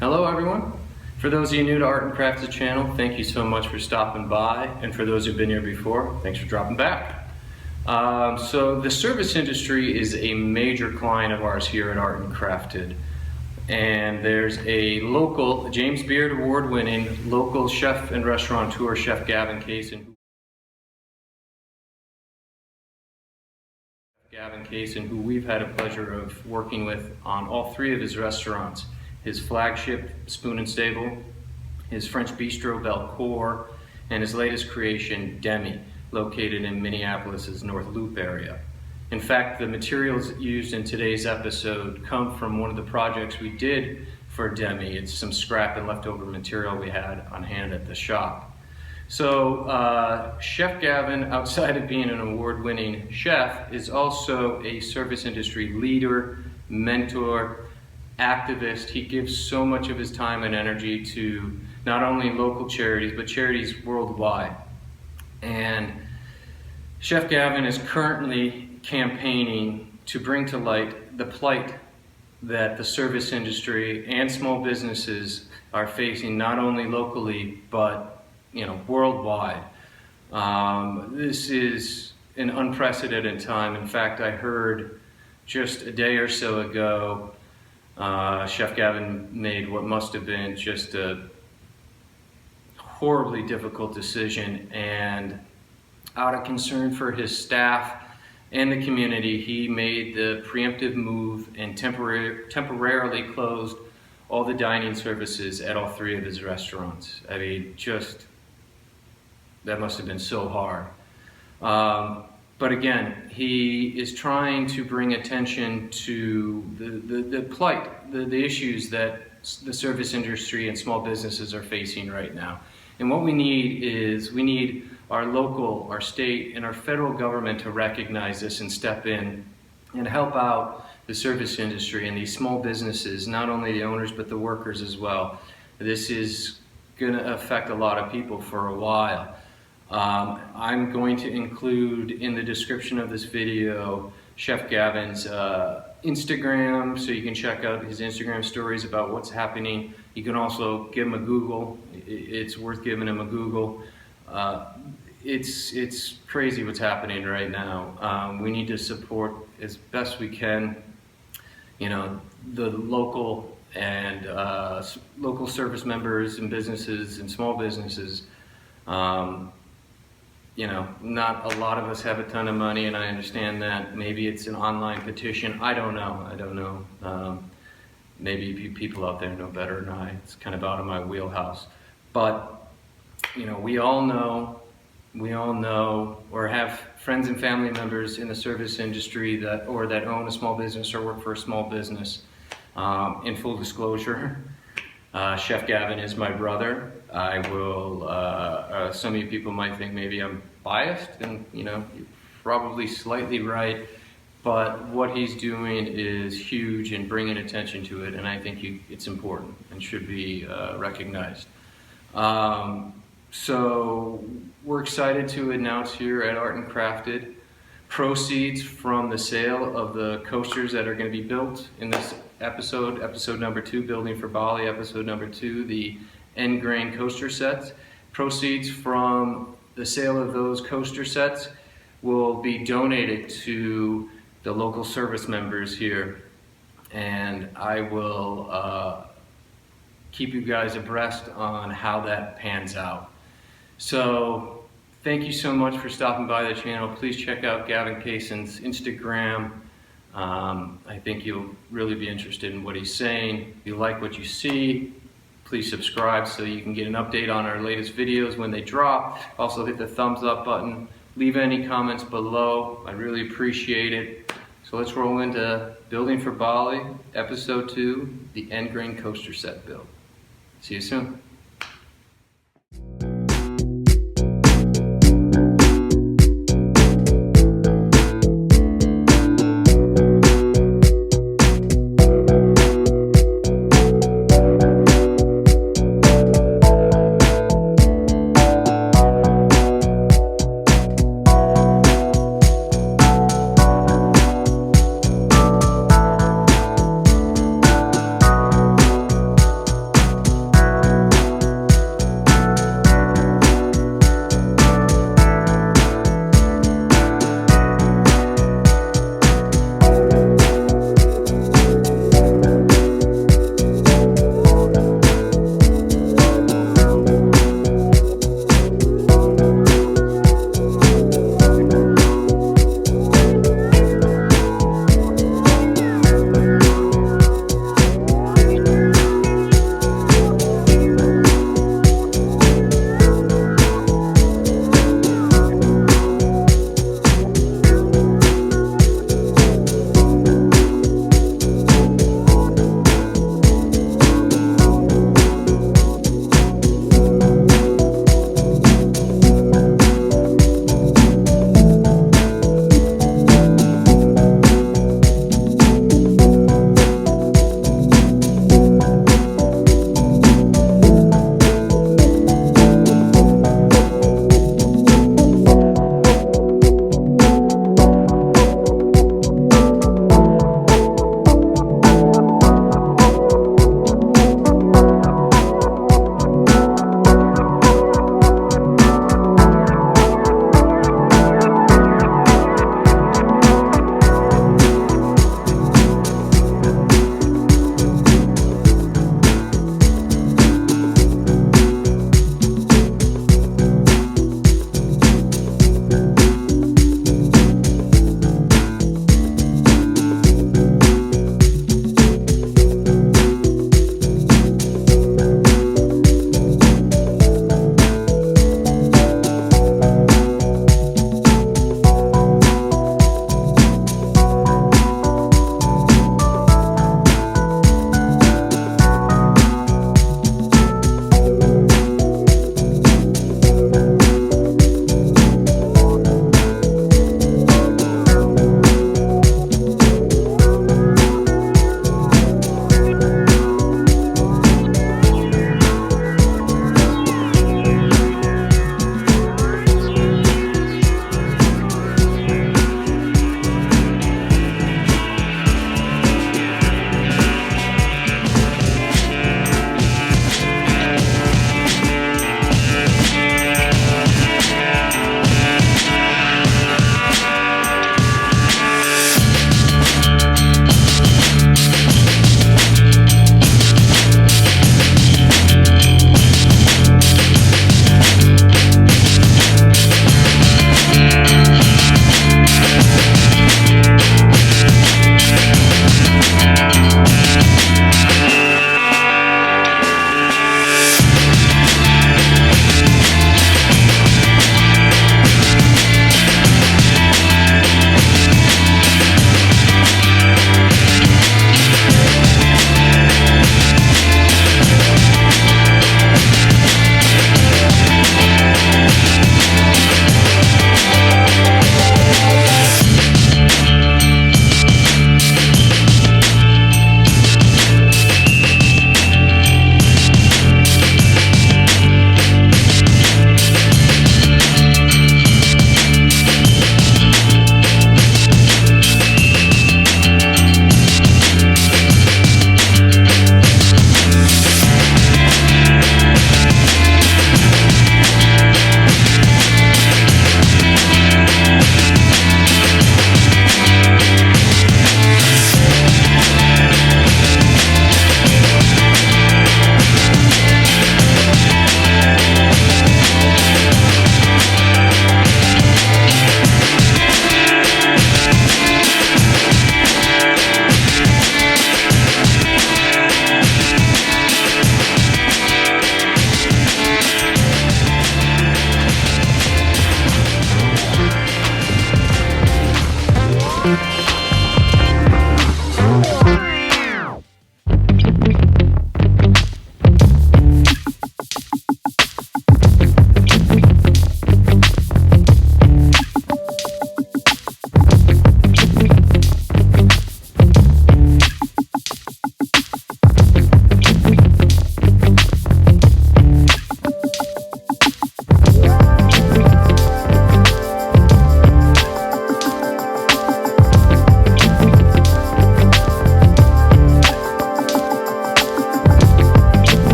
Hello everyone. For those of you new to Art and Crafted channel, thank you so much for stopping by. And for those who've been here before, thanks for dropping back. So the service industry is a major client of ours here at Art and Crafted. And there's a local, James Beard award-winning local chef and restaurateur, Chef Gavin Kaysen, who we've had a pleasure of working with on all three of his restaurants. His flagship Spoon and Stable, his French Bistro Belcourt, and his latest creation, Demi, located in Minneapolis' North Loop area. In fact, the materials used in today's episode come from one of the projects we did for Demi. It's some scrap and leftover material we had on hand at the shop. So Chef Gavin, outside of being an award-winning chef, is also a service industry leader, mentor, activist. He gives so much of his time and energy to not only local charities, but charities worldwide. And Chef Gavin is currently campaigning to bring to light the plight that the service industry and small businesses are facing, not only locally, but worldwide. This is an unprecedented time. In fact, I heard just a day or so ago, Chef Gavin made what must have been just a horribly difficult decision, and out of concern for his staff and the community, he made the preemptive move and temporarily closed all the dining services at all three of his restaurants. I mean, that must have been so hard. But again, he is trying to bring attention to the plight, the issues that the service industry and small businesses are facing right now. And what we need our local, our state, and our federal government to recognize this and step in and help out the service industry and these small businesses, not only the owners, but the workers as well. This is gonna affect a lot of people for a while. I'm going to include in the description of this video Chef Gavin's Instagram, so you can check out his Instagram stories about what's happening. You can also give him a Google. It's worth giving him a Google. It's crazy what's happening right now. We need to support as best we can, the local and local service members and businesses and small businesses. Not a lot of us have a ton of money, and I understand that. Maybe it's an online petition. I don't know. Maybe people out there know better than I. It's kind of out of my wheelhouse. But, we all know or have friends and family members in the service industry that own a small business or work for a small business. In full disclosure, Chef Gavin is my brother. I will, some of you people might think maybe I'm biased, and you're probably slightly right, but what he's doing is huge and bringing attention to it, and I think it's important and should be recognized. So we're excited to announce here at Art and Crafted proceeds from the sale of the coasters that are going to be built in this episode number 2, Building for Bali, episode number 2, the end grain coaster sets. Proceeds from the sale of those coaster sets will be donated to the local service members here, and I will keep you guys abreast on how that pans out. So thank you so much for stopping by the channel. Please check out Gavin Kaysen's Instagram. I think you'll really be interested in what he's saying. If you like what you see, please subscribe so you can get an update on our latest videos when they drop. Also hit the thumbs up button. Leave any comments below. I really appreciate it. So let's roll into Building for Bali, episode 2, the end grain coaster set build. See you soon.